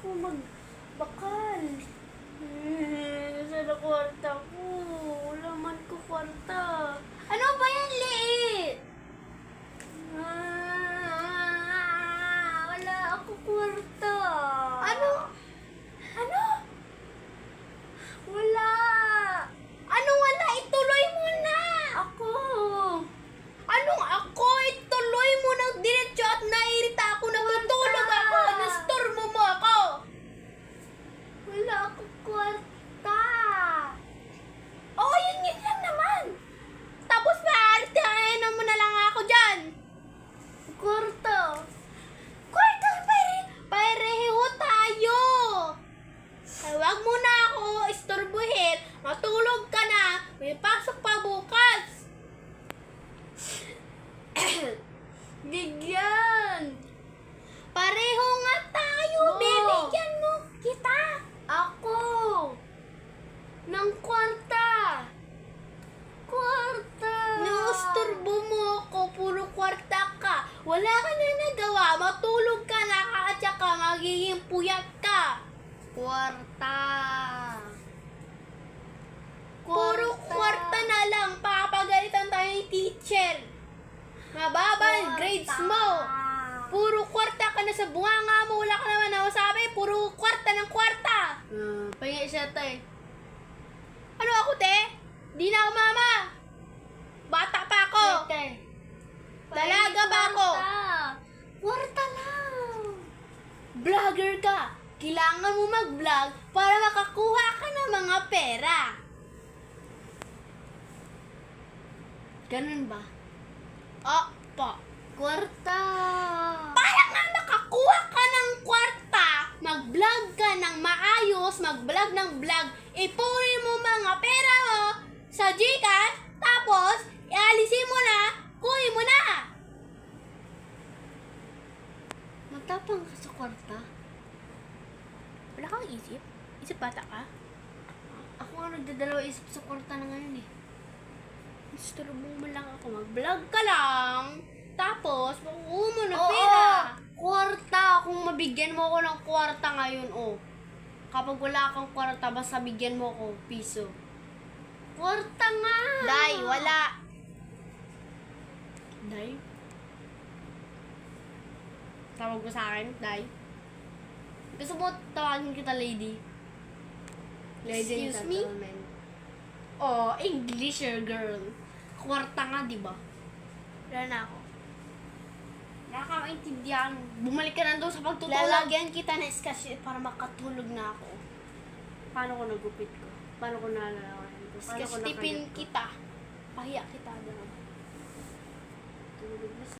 ako magbakal. Saan na kwarta ko? Wala man ko kwarta. Ano ba yan, liit? Wala ako kwarta. Ano? Ano? Wala. Anong wala? Ituloy mo na. Ako. Anong ako? Ituloy mo ng diretso at nairita ako. Natutulog ako. Nastormo mo ako. Wala ako kwarta. Oh, yun lang naman. Tapos maaritahin mo na lang ako dyan. Kwarta. Kwarta, pareho tayo. Ay, wag mo na ako istorbohin. Matulog ka na. May pasok pa bukas. Bigyan. Pareho nga tayo. Oo. Bibigyan mo kita. Ako. Ng kwarta. Kwarta. Nausturbo mo ako. Puro kwarta ka. Wala ka na nagawa. Matulog ka na at saka magiging puyat ka. Kwarta. Puro kwarta na lang. Papagalitan tayo ni teacher. Mababa ang grades mo. Puro kwarta ka na sa bunganga mo. Wala ka naman nasabi. Puro kwarta ng kwarta. Pahinga siya, te. Ano ako, te? Di na ako mama. Bata pa ako. Dalaga pa ako. Kwarta lang. Vlogger ka. Kailangan mo mag-vlog para makakuha ka ng mga pera. Ganun ba? Opo. Kwarta. Para nga makakuha ka ng kwarta, mag-vlog ka ng maayos, mag-vlog ng vlog, ipunin mo mga pera mo sa Gcash, tapos ialisin mo na, kunin mo na. Matapang ka sa kwarta? Wala kang isip? Isip bata ka? Ako nga nagdadalawa isip sa kwarta na ngayon eh. Istorbo mo lang ako. Mag-vlog ka lang. Tapos, makukuha mo na pera. Kwarta. Kung mabigyan mo ako ng kwarta ngayon, Kapag wala kang kwarta, basta bigyan mo ako piso. Kwarta nga. Day, wala. Day? Tawag mo sa akin, Day? Gusto mo tawagin kita lady? Lady Excuse me? Oh, English girl. Kwarta nga, di ba? Wala na ako. Nakakaintindihan. Bumalik ka na doon sa pagtutulog. Lalagyan kita na sketch para makatulog na ako. Paano ko nagupit ko? Paano ko nalalawan? Sketch tipin kita. Pahiya kita doon. Tulog na